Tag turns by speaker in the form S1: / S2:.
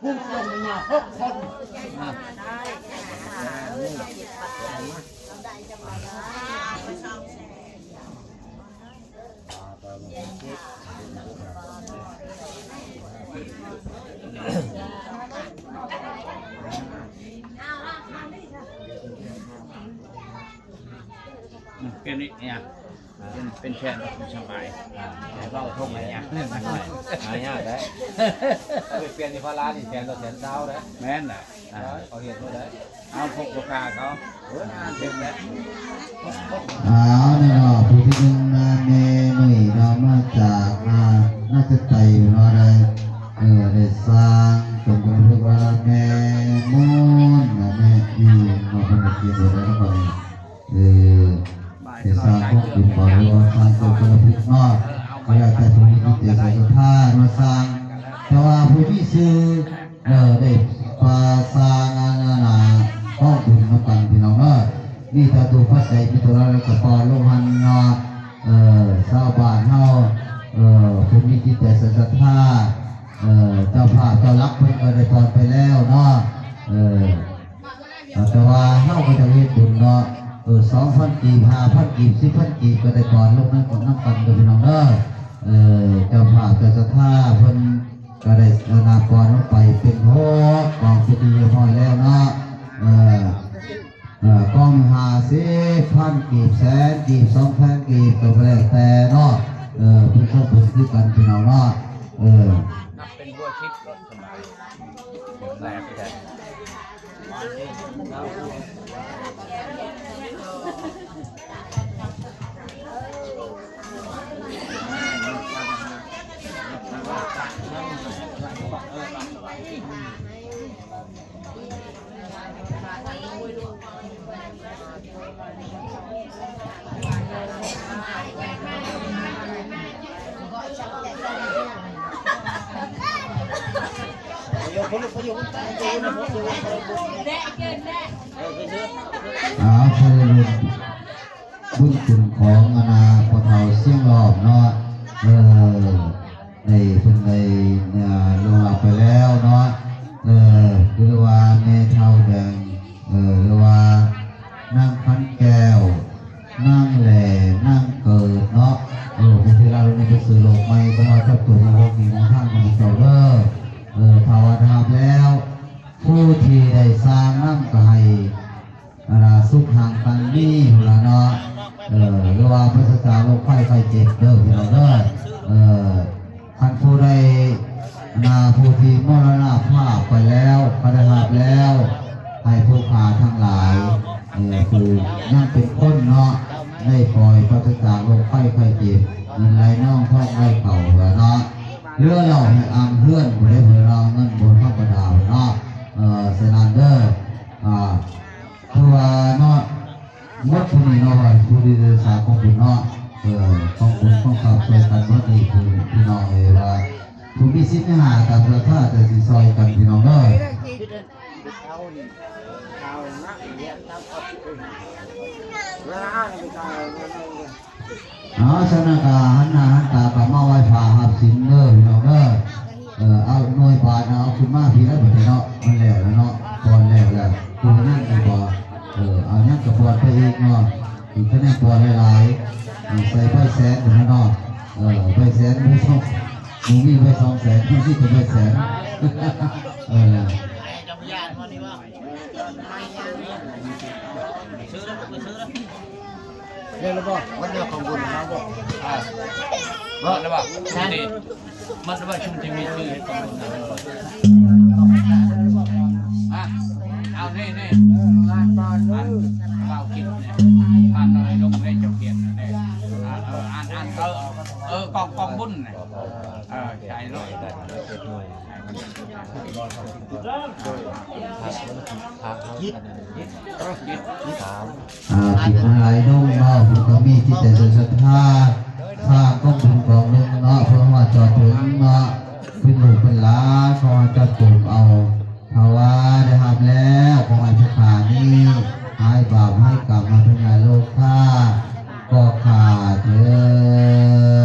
S1: พูดลงไปเนี่ย6 คน
S2: เป็นนี่เนี่ยเป็นแค่สบายเราท่องอะไรอย่างนี้หายากได้เปลี่ยนที่พาราที่แสนต่อแสนเท้าได้แม่นแหละเขาเห็นเขาได้เอาพกโอกาสเขาเต็มแล้ว
S3: เนี่ยผู้ที่ดึงนาเนหนุ่ยเรามาจากน่าจะไต่เราได้ได้สร้างตรงกับเรียกว่าแม่มูนแม่ยืนมาเป็นเกียรติแล้วก็ได้สร้างพวกเป็นบริวารสร้างตัวกระพิกนอกเขาอยากแต่ผู้มีจิตใจศรัทธามาสร้างแต่ว่าผู้ที่ซื้อได้ปาสร้างนาห้องบุญมาปั่นพี่น้องนี่ตาตูพระใจพิจารณากระปอลงหันเนาะชาวบ้านเฮาผู้มีจิตใจศรัทธาเจ้าภาพเจ้ารักเพิ่นก็ได้พรไปแล้วเนาะแต่ว่าเฮาก็จะเฮ็ดบุญเนาะ2,000 กีบ 5,000 กีบ 10,000 กีบก็ได้พรลงนั้นของน้ำกันกับพี่น้องเด้อเจ้าภาพเจ้าศรัทธาเพิ่นก็ได้นาพรลงไปเป็นโหกองพิธีเรียบร้อยแล้วเนาะกอง50,000 กีบแสนกีบ 2,000 กีบก็แล้วแต่เนาะเพิ่นก็บุญคือกันพี่น้องเนาะ
S2: นับเป็นบัวชิดรถสบายแรงไปได้
S3: เชิญบุญคุณของปะเทาเสียงรอบเนาะในเพิ่นในลงหลับไปแล้วเนาะหรือว่าแม่เท่าแดงหรือว่านั่งพันแก้วนั่งแหล่นั่งเกิดเนาะเป็นที่เราในกระสือโลกไม่ก็เราทับตัวของมีมองท่านของเจ้าเลิศภาวนาแล้วผู้ที่ได้สร้างน้ำกายสุขห่างกันนี่ละเนาะหรือว่าพระสตาโรคไข้เจ็บเด้อพี่น้องเด้อท่านผู้ใดผู้ที่มรณภาพไปแล้วปฏิหารแล้วให้ผู้ขาทั้งหลายคือนั่งเป็นต้นเนาะได้ปล่อยพระสตาโรคไข้เจ็บเงินไหลน่องท้องไหลเข่าเนาะเรือเราให้อังเพื่อนผู้ใดเพื่อเราเงินบนพระประดาวเนาะสนานเด้อเพราะว่าเนาะมดผู้นี้เนาะผู้ที่ศึกษาของคุณเนาะของคุณของขับช่วยกันมดนี้คือพี่น้องเลยว่าผู้มีสิทธิ์หากับประท่าแต่สิซอยกันพี่น้องเด้อชนะกาหันหน้าหันตากับมาไหว้พระหับศีลเด้อพี่น้องเด้อเอาหน่วยบาทเอาขึ้นมาพี่แล้วแบบเนาะมันแล้วเนาะตอนแล้วแหละตัวนั่นดีกว่าเอานั่นกับบอลไปอีกเนาะอีกคะแนนบอลหลายใส่ใบแสนเนาะใบแสนไม่ชอบมีใบ200,000ที่เป็นใบแสน
S1: เรียกแล้วบอกวันเดียวของบุญนะครับบอก
S2: มันแล้วบอกนี่มันแล้วบอกชุมที่มีชื่อของบุญนะเอานี่งานบ้านเรากินเนี่ยบ้านเราให้ลงให้เจ้าเกียรติเนี่ยกองบุญเนี่ยใช่เลย
S3: ผิดอะไรน้องเนาะผู้ก็มีที่แต่ศรัทธาทางก็บุญของนึงเนาะเพราะว่าจอดถึงเนาะเป็นลูกเป็นหลานขอจะจุ่มเอาภาวะได้ทำแล้วของอันชานี้ให้บาปให้กรรมมาเป็นไงโลกท่าก็ขาดเถิด